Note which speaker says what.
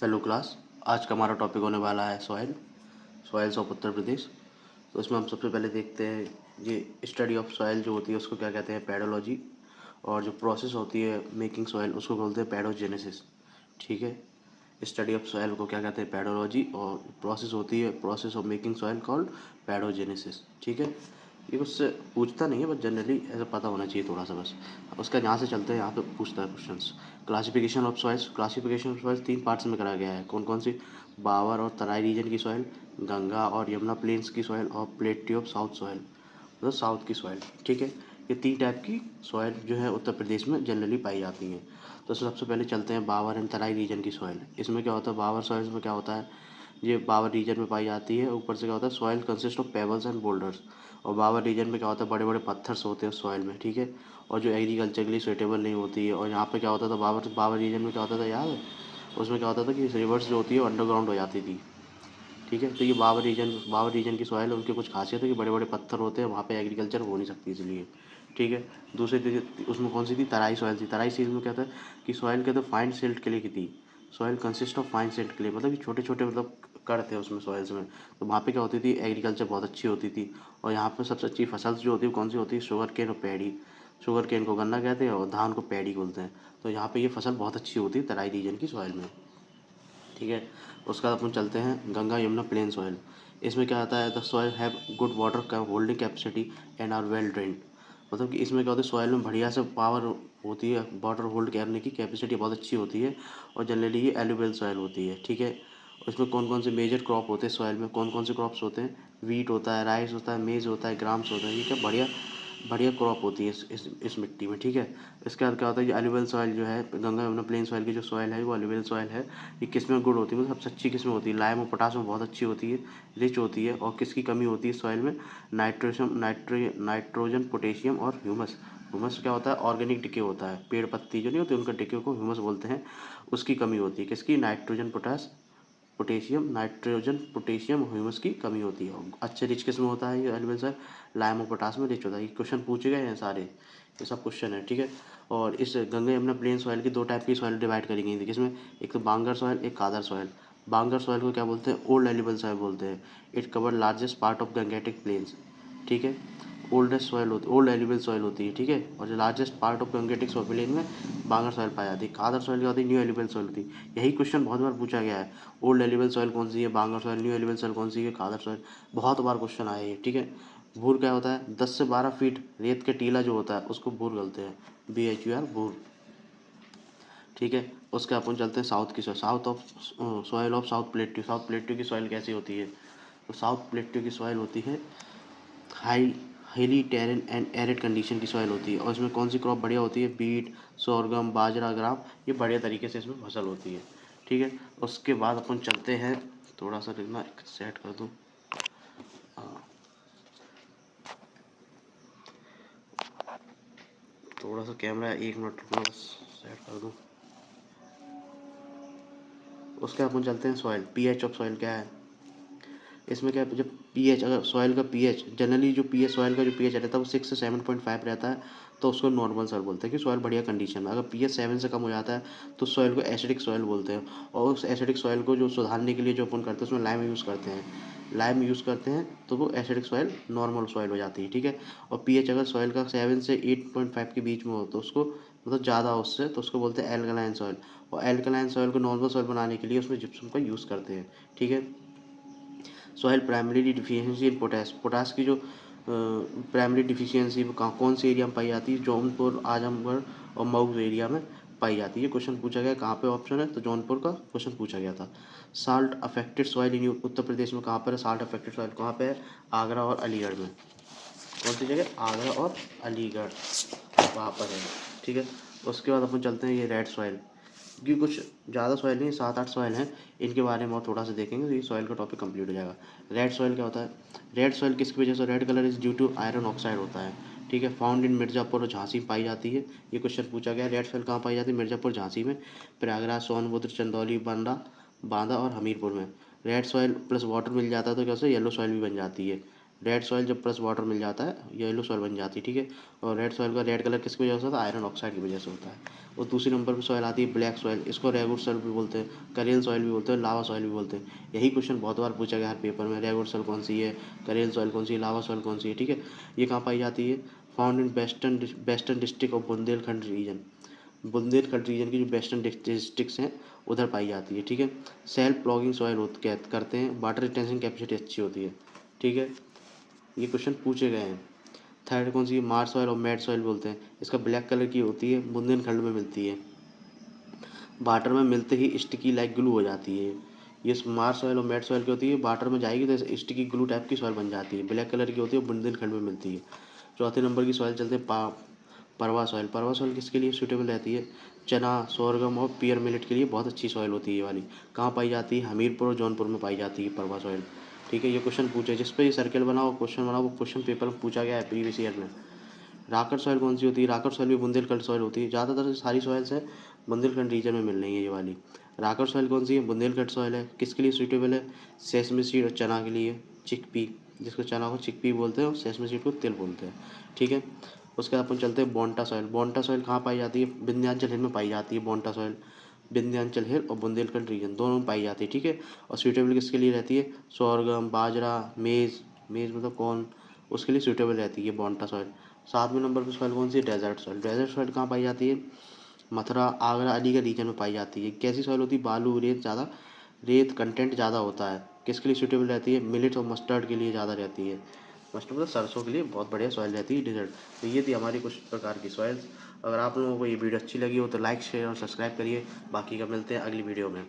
Speaker 1: Hello class. आज का हमारा टॉपिक होने वाला है सॉइल्स ऑफ उत्तर प्रदेश। तो इसमें हम सबसे पहले देखते हैं ये स्टडी ऑफ सॉइल जो होती है उसको क्या कहते हैं, पेडोलॉजी। और जो प्रोसेस होती है मेकिंग सॉइल उसको बोलते हैं पेडोजेनेसिस। ठीक है, स्टडी ऑफ सॉइल को क्या कहते हैं, पेडोलॉजी। और प्रोसेस होती है process of making soil called paedogenesis. ठीक है, ये उससे पूछता नहीं है बट जनरली ऐसा पता होना चाहिए थोड़ा सा बस। उसका यहाँ से चलते हैं, यहाँ पे पूछता है questions. Classification of soils. Classification of soils 3 parts में करा गया है। कौन कौन सी? बावर और तराई रीजन की सॉइल, गंगा और यमुना प्लेन्स की सॉइल, और प्लेट्यू ऑफ साउथ सॉइल, मतलब साउथ की सॉइल। ठीक है, ये 3 टाइप की सॉइल जो है उत्तर प्रदेश में जनरली पाई जाती हैं। तो सबसे पहले चलते हैं बावर एंड तराई रीजन की सॉइल। इसमें क्या होता है, बावर सॉइल्स में क्या होता है, ये बावर रीजन में पाई जाती है। ऊपर से क्या होता है, soil consist of pebbles and boulders. और बावर रीजन में क्या होता है, बड़े बड़े पत्थर्स होते हैं सॉइल में। ठीक है, और जो एग्रीकल्चर के लिए सुटेबल नहीं होती है। और यहाँ पे क्या होता था, बावर बावर रीजन में क्या होता था याद है, उसमें क्या होता था कि रिवर्स जो होती है अंडरग्राउंड हो जाती थी। ठीक है, तो ये बावर रीजन की सॉइल, उनकी कुछ खासियत है कि बड़े बड़े पत्थर होते हैं, वहाँ पे एग्रीकल्चर हो नहीं सकती इसलिए। ठीक है, दूसरी चीज़ उसमें कौन सी थी, तराई सॉइल थी। तराई सीज में क्या था कि सॉइल कहते हैं फाइन सिल्ट क्ले की थी। Soil consist of fine silt clay, मतलब कि छोटे छोटे मतलब कण थे उसमें सॉइल्स में। तो वहाँ पे क्या होती थी, एग्रीकल्चर बहुत अच्छी होती थी। और यहाँ पे सबसे अच्छी फसल जो होती है कौन सी होती है, शुगर केन और पैडी। शुगर केन को गन्ना कहते हैं और धान को पैडी बोलते हैं। तो यहाँ पे ये फसल बहुत अच्छी होती है तराई रीजन की सॉइल में। ठीक है, उसके बाद अपन चलते हैं गंगा यमुना प्लेन सॉइल। इसमें क्या आता है, the soil have good water का holding capacity and are well drained. मतलब कि इसमें क्या होता है, सॉइल में बढ़िया से पावर होती है, वाटर होल्ड करने की कैपेसिटी बहुत अच्छी होती है। और जनरली ये एलुवियल सॉइल होती है। ठीक है, उसमें कौन कौन से मेजर क्रॉप होते हैं सॉइल में, कौन कौन से क्रॉप्स होते हैं, वीट होता है, राइस होता है, मेज़ होता है, ग्राम्स होता है। ये क्या बढ़िया बढ़िया क्रॉप होती है इस मिट्टी में। ठीक है, इसके बाद क्या होता है, ये एलुवियल सॉइल जो है, गंगा यमुना प्लेन सॉइल की जो सॉइल है वो एलुवियल सॉइल है। ये किस में गुड होती है, मतलब सबसे अच्छी किस में होती है, लाइम और पोटास में बहुत अच्छी होती है, रिच होती है। और किसकी कमी होती है सॉइल में, नाइट्रोजन पोटेशियम और ह्यूमस। ह्यूमस क्या होता है, ऑर्गेनिक डिके होता है, पेड़ पत्ती जो नहीं होती उनका डिके को ह्यूमस बोलते हैं। उसकी कमी होती है, किसकी, नाइट्रोजन पोटेशियम ह्यूमस की कमी होती है। अच्छे रिच किस में होता है ये एलिमेंट सर, लाइम और पोटास में रिच होता है। ये क्वेश्चन पूछे गए हैं सारे, ये सब क्वेश्चन है। ठीक है, और इस गंगा यमुना प्लेन सॉइल की 2 टाइप की सॉइल डिवाइड करी गई थी, किसमें, एक तो बांगर सॉइल, एक कादर सॉइल। बांगर सॉइल को क्या बोलते हैं, ओल्ड एलिबल सॉइल बोलते हैं। It cover largest part of Gangetic planes. ठीक है, ओल्ड एलिबल सॉइल होती है। ठीक है, और जो largest part of Gangetic plain में बांगर सॉइल पाई जाती है। कादर सॉइल क्या होती है, न्यू एलिबल सॉइल होती है। यही क्वेश्चन बहुत बार पूछा गया है, ओल्ड एलिबल सॉइल कौन सी है, बांगर सॉइल, न्यू एलिबल सॉइल कौन सी है, कादर सॉइल। बहुत बार क्वेश्चन आए हैं। ठीक है, भूर क्या होता है, 10 से 12 फीट रेत के टीला जो होता है उसको भूर बोलते हैं, BHUR भूर। ठीक है, उसके अपन चलते हैं साउथ की soil, soil of south plateau. South plateau की सॉइल कैसी होती है, तो साउथ प्लेट्यू की सॉइल होती है highly terrain and arid condition की सॉइल होती है। और इसमें कौन सी क्रॉप बढ़िया होती है, बीट, सोरगम, बाजरा, ग्राम, ये बढ़िया तरीके से इसमें फसल होती है। ठीक है, उसके बाद अपन चलते हैं, थोड़ा सा देखना सेट कर दूँ, थोड़ा सा कैमरा 1 मिनट रुकना, बस सेट कर दूँ। उसके बाद अपन चलते हैं सॉइल, पीएच ऑफ सॉइल क्या है। इसमें क्या है, जब पीएच, अगर सॉइल का पीएच, जनरली जो पीएच सॉइल का जो पीएच रहता है वो 6 से 7.5 रहता है, तो उसको नॉर्मल सॉइल बोलते हैं कि सॉइल बढ़िया कंडीशन में। अगर पीएच 7 से कम हो जाता है तो सॉइल को एसिडिक सॉइल बोलते हैं। और उस एसिडिक सॉइल को जो सुधारने के लिए जो अपन करते हैं उसमें लाइम यूज़ करते हैं। लाइम यूज़ करते हैं तो वो एसिडिक सॉइल नॉर्मल सॉइल हो जाती है। ठीक है, और पीएच अगर सॉइल का 7 से 8.5 के बीच में हो तो उसको, मतलब ज़्यादा हो उससे, तो उसको बोलते हैं एल्कलाइन सॉइल। और एल्कलाइन सॉइल को नॉर्मल सॉइल बनाने के लिए उसमें जिप्सम का यूज़ करते हैं। ठीक है, soil primary deficiency in potash. Potash की जो प्राइमरी डिफिशियंसी वो कौन सी एरिया में पाई जाती है, जौनपुर, आजमगढ़ और मऊ एरिया में पाई जाती है। क्वेश्चन पूछा गया कहाँ पे, ऑप्शन है तो जौनपुर का क्वेश्चन पूछा गया था। Salt affected soil in Uttar Pradesh में कहाँ पर है, साल्ट अफेक्टेड सॉइल कहाँ पे है, आगरा और अलीगढ़ में। कौन सी जगह, आगरा और अलीगढ़, वहाँ पर है। ठीक है, उसके बाद अपन चलते हैं ये रेड सॉइल, क्योंकि कुछ ज़्यादा सॉइल नहीं, 7-8 सॉइल हैं, इनके बारे में और थोड़ा सा देखेंगे तो ये सॉइल का टॉपिक कंप्लीट हो जाएगा। रेड सॉइल क्या होता है, रेड सॉइल किसकी वजह से, red colour is due to iron oxide होता है। ठीक है, फाउंड इन मिर्ज़ापुर और झांसी में पाई जाती है। ये क्वेश्चन पूछा गया, रेड सॉइल कहाँ पाई जाती है, मिर्ज़ापुर, झांसी में, प्रयागराज, सोनभद्र, चंदौली, बांदा और हमीरपुर में। रेड सॉइल प्लस वाटर मिल जाता है तो कैसे येलो सॉइल भी बन जाती है। रेड सॉइल जब प्लस वाटर मिल जाता है येलो सॉइल बन जाती है, ठीक है। और रेड सॉइल का रेड कलर किसकी वजह से होता है, आयरन ऑक्साइड की वजह से होता है। और दूसरी नंबर पर सॉइल आती है ब्लैक सॉइल, इसको रेगुड सॉइल भी बोलते हैं, करेल सॉइल भी बोलते हैं, लावा सॉइल भी बोलते हैं। यही क्वेश्चन बहुत बार पूछा गया हर पेपर में, रेगुड सॉइल कौन सी है, करेल सॉइल कौन सी है, लावा सॉइल कौन सी है, ठीक है। ये कहाँ पाई जाती है, found in western district of Bundelkhand region. Bundelkhand region की जो वेस्टर्न डिस्ट्रिक्ट्स हैं उधर पाई जाती है, ठीक है। सेल्फ प्लॉगिंग सॉइल करते हैं, वाटर रिटेंशन कैपेसिटी अच्छी होती है, ठीक है। ये क्वेश्चन पूछे गए हैं। थर्ड कौन सी, मार्श सॉइल और मैट सॉइल बोलते हैं, इसका ब्लैक कलर की होती है, बुंदेलखंड में मिलती है, वाटर में मिलते ही स्टिकी लाइक ग्लू हो जाती है। ये मार्श सॉइल और मैट सॉइल की होती है, वाटर में जाएगी तो स्टिकी ग्लू टाइप की सॉइल बन जाती है, ब्लैक कलर की होती है, बुंदेलखंड में मिलती है। चौथे नंबर की सॉइल चलते हैं परवा सॉइल। परवा सॉइल किसके लिए सूटेबल रहती है, चना, सोरगम और पियर मिलेट के लिए बहुत अच्छी सॉइल होती है ये वाली। कहाँ पाई जाती है, हमीरपुर और जौनपुर में पाई जाती है परवा सॉइल, ठीक है। ये क्वेश्चन पूछे, जिस पे ये सर्कल बना वो क्वेश्चन बना, वो क्वेश्चन पेपर में पूछा गया है प्रीवियस ईयर में। राकड़ सॉइल कौन सी होती है, राकड़ सॉइल भी बुंदेलखंड सॉइल होती है, ज़्यादातर सारी सॉइल्स है बुंदेलखंड रीजन में मिल रही है ये वाली। राकड़ सॉइल कौन सी है, बुंदेलखंड सॉइल है, किसके लिए सूटेबल है, सेसमी सीड और चना के लिए, चिकपी, जिसको चना को चिकपी बोलते हैं और सेसमी सीड को तिल बोलते हैं, ठीक है। उसके बाद अपन चलते हैं बोंटा सॉइल। बोंटा सॉइल कहाँ पाई जाती है, विंध्याचल हिल में पाई जाती है बोंटा सॉइल, विंध्याचल हिल और बुंदेलखंड रीजन दोनों में पाई जाती है, ठीक है। और सूटेबल किसके लिए रहती है, सोरगम, बाजरा, मेज़, मेज़ मतलब कौन, उसके लिए सूटेबल रहती है बोंटा सॉइल। 7वें नंबर पर सॉइल कौन सी है, डेजर्ट सॉइल। डेजर्ट सॉइल कहाँ पाई जाती है, मथुरा, आगरा, अलीगढ़ रीजन में पाई जाती है। कैसी सॉइल होती है, बालू रेत ज़्यादा, रेत कंटेंट ज़्यादा होता है, किसके लिए सूटेबल रहती है, मिलेट और मस्टर्ड के लिए ज़्यादा रहती है। मस्टर्ड मतलब सरसों के लिए बहुत बढ़िया सॉइल रहती है डेजर्ट। तो ये थी हमारी कुछ प्रकार की सॉइल्स। अगर आप लोगों को ये वीडियो अच्छी लगी हो तो लाइक शेयर और सब्सक्राइब करिए। बाकी का मिलते हैं अगली वीडियो में।